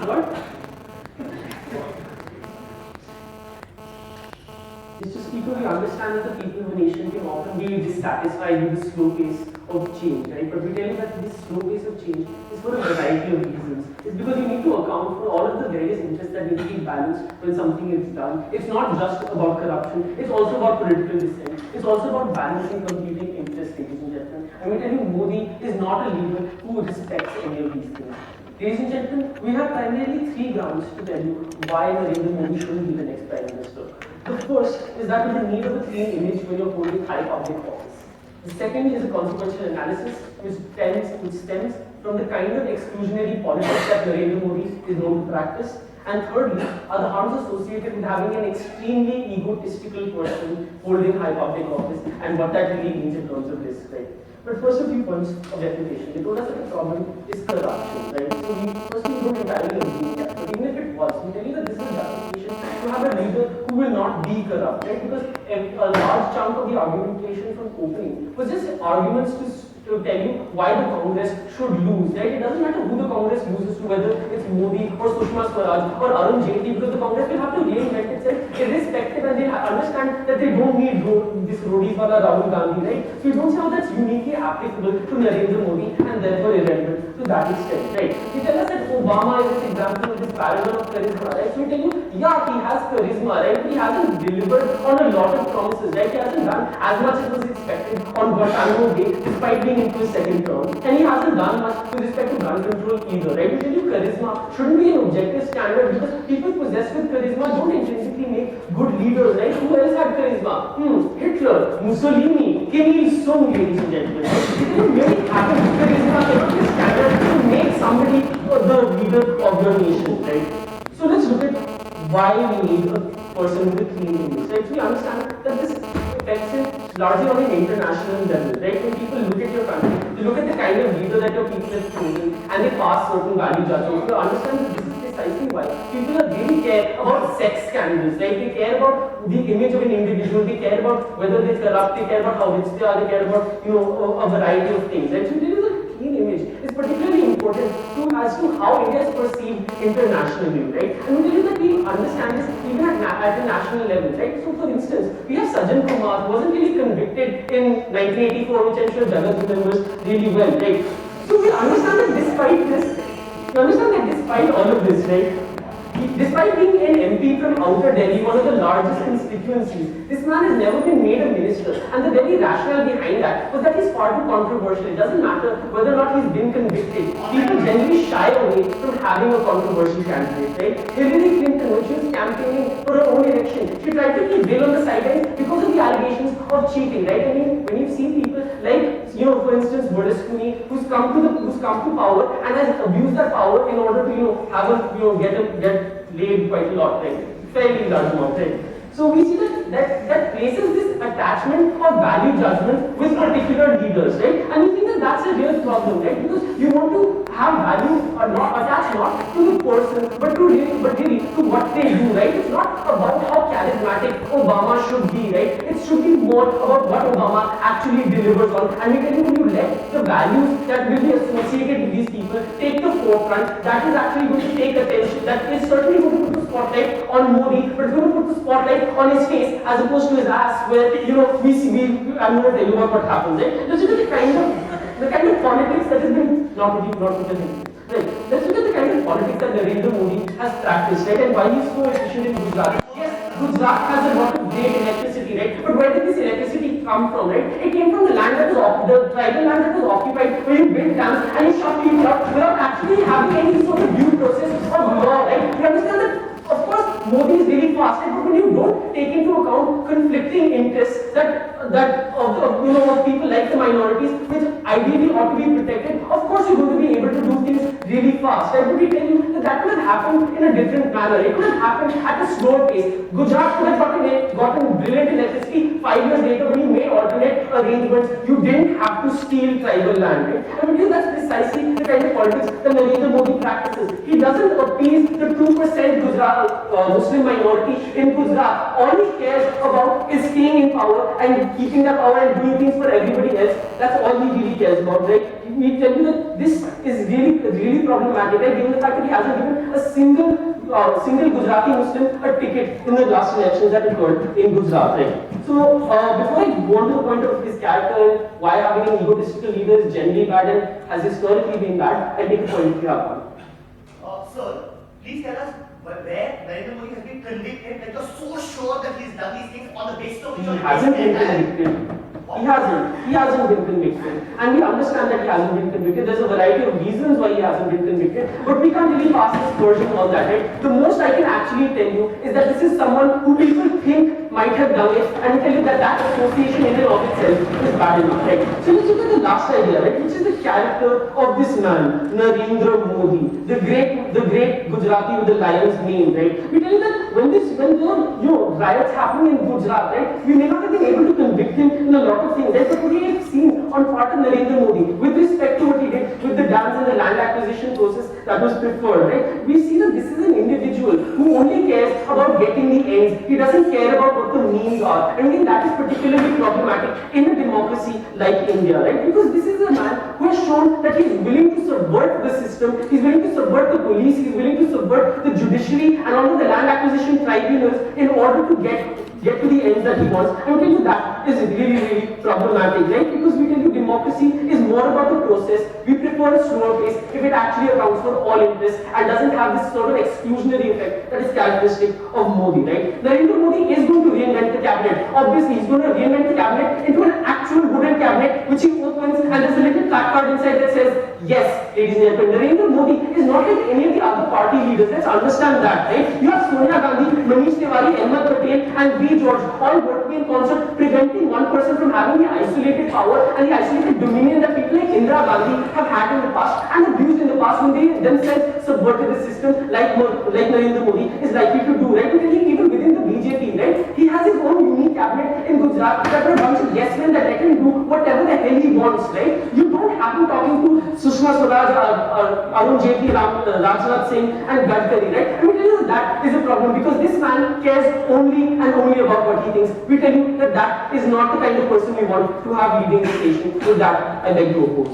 What? It's just people we understand that the people of a nation can often be dissatisfied with the slow pace of change, right? But we tell you that this slow pace of change is for a variety of reasons. It's because you need to account for all of the various interests that need to be balanced when something is done. It's not just about corruption, it's also about political dissent. It's also about balancing competing interests, ladies and gentlemen. I mean, tell you, Modi is not a leader who respects any of these things. Ladies and gentlemen, we have primarily three grounds to tell you why Narendra Modi shouldn't be the next Prime Minister. The first is that of the need of a clean image when you're holding high public office. The second is a consequential analysis which stems from the kind of exclusionary politics that Narendra Modi is known to practice. And thirdly, are the harms associated with having an extremely egotistical person holding high public office and what that really means in terms of risk, right? But first, a few points of definition. They told us that the problem is corruption, right? So we don't entirely agree with that. But even if it was, we tell you that this is a justification to have a leader who will not be corrupt, right? Because a large chunk of the argumentation from opening was just arguments to tell you why the Congress should lose, right? It doesn't matter who the Congress loses to, whether it's Modi or Sushma Swaraj or Arun Jaitley, because the Congress will have to reinvent itself irrespective, and they understand that they don't need this Rodi wala Rahul Gandhi, right? So you don't see how that's uniquely applicable to Narendra Modi and therefore irrelevant to that extent, right? You tell us that Obama is this example of this paragon of charisma, right? So we tell you, yeah, he has charisma, right? But he hasn't delivered on a lot of promises, right? He hasn't done as much as was expected on Guantanamo Bay, despite being into his second term, and he hasn't done much with respect to gun control either, right? We tell you charisma shouldn't be an objective standard because people possessed with charisma don't intrinsically make good leaders, right? Who else had charisma? Hitler, Mussolini, Kim Il-sung, ladies and gentlemen. It doesn't really happen. Charisma cannot be a standard to make somebody the leader of your nation, right? So let's look at why we need a person with a clean image, right? So we understand that this affects it largely on an international level, right? When people look at your country, they look at the kind of leader that your people have chosen and they pass certain value judgments. You understand that this is precisely why people really care about sex scandals, right? They care about the image of an individual, they care about whether they're corrupt, they care about how rich they are, they care about, a variety of things, right? So there is a clean image is particularly important as to how India is perceived internationally, right? And we tell you that we understand this even at a national level, right? So for instance, we have Sajjan Kumar, who wasn't really convicted in 1984, which I'm sure Jagat remembers really well, right? So we understand that despite all of this, right? Despite being an MP from Outer Delhi, one of the largest constituencies, this man has never been made a minister. And the very rationale behind that was that he's far too controversial. It doesn't matter whether or not he's been convicted. People generally shy away from having a controversial candidate, right? Hillary Clinton, when she was campaigning for her own election, she tried to keep Bill on the sidelines because of the allegations of cheating, right? I mean, when you've seen people like, for instance, Berlusconi, who's come to power and has abused that power in order to, get laid quite a lot, right? Fairly large amount, right? So we see that places this attachment or value judgment with particular leaders, right? And we think that that's a real problem, right? Because you want to have value or not attached not to the person, but really to what they do, right? It's not about how charismatic Obama should be, right? It should be more about what Obama actually delivers on. And we tell you, when you let the values that will be associated with these people take the forefront, that is actually going to take attention. That is certainly going to put the spotlight on Modi, but it's going to put the spotlight on his face as opposed to his ass, where I'm going to tell you what happens, right? Let's look at the kind of politics that has been not with him. Right. Let's look at the kind of politics that Narendra Modi has practiced, right? And why he's so efficient in Gujarat. Yes, Gujarat has a lot of great electricity, right? But where did this electricity come from, right? It came from the land that was the tribal land that was occupied, where you built dams and you shut people up without actually having any sort of due process of law, right? You understand that? Of course, Modi is really fast, but when you don't take into account conflicting interests of people like the minorities, which ideally ought to be protected, of course you're going to be able to do things really fast. Right? But we tell you that could have happened in a different manner. It could have happened at a slower pace. Gujarat could have gotten brilliant electricity 5 years later when you made alternate arrangements. You didn't have to steal tribal land. Right? And we tell that's precisely the kind of politics that Narendra Modi practices. He doesn't appease the 2% Muslim minority in Gujarat. All he cares about is staying in power and keeping that power and doing things for everybody else. That's all he really cares about, right? we tell you that this is really problematic, right? Given the fact that he hasn't given a single Gujarati Muslim a ticket in the last elections that occurred in Gujarat, right? So before I go on to the point of his character, why having an egotistical leader is generally bad and has historically been bad, I'll take a point if you have one. Sir, please tell us where Narendra Modi has been convicted, that you're so sure that he's done these things on the basis of which He hasn't been convicted. He hasn't been convicted. And we understand that he hasn't been convicted. There's a variety of reasons why he hasn't been convicted, but we can't really pass aspersion on that, right? The most I can actually tell you is that this is someone who people think might have done it, and tell you that that association in and of itself is bad enough, right? So let's look at the last idea, right? Which is the character of this man, Narendra Modi, the great Gujarati with the lion's mane, right? We tell you that when the riots happening in Gujarat, right, we may not have been able to convict him in a lot of things, right? But what we have seen on part of Narendra Modi, with respect to what he did with the dams and the land acquisition process that was preferred, right? We see that this is an individual who only cares about getting the ends. He doesn't care about what the means are. And I think that is particularly problematic in a democracy like India, right? Because this is a man who has shown that he is willing to subvert the system, he's willing to subvert the police, he's willing to subvert the judiciary and all of the land acquisition tribunals in order to get to the ends that he wants. And we tell you that is really problematic, right? Because we tell you democracy is more about the process. We prefer a slower pace if it actually accounts for all interests and doesn't have this sort of exclusionary effect that is characteristic of Modi, right? Narendra Modi is going to reinvent the cabinet. Obviously, he's going to reinvent the cabinet into an actual wooden cabinet, which he opens and there's a little placard inside that says, yes, ladies and gentlemen, Narendra Modi is not like any of the other party leaders. Let's understand that, right? You have Sonia Gandhi, Manish Tiwari, Ahmed Patel, and V. George all working in concert, preventing one person from having the isolated power and the isolated dominion that people like Indira Gandhi have had in the past and abused in the past when they themselves subverted the system like Narendra Modi is likely to do, right? Because even within the BJP, right? He has his own unique cabinet in Gujarat that are a bunch of yes men that let him do whatever the hell he wants, right? You don't have him talking to Sushma Swaraj, Arun Jaitley, Rajnath Singh and Gadkari, right? And we tell you that is a problem because this man cares only and only about what he thinks. We tell you that that is not the kind of person we want to have leading the station. With that, I beg to oppose.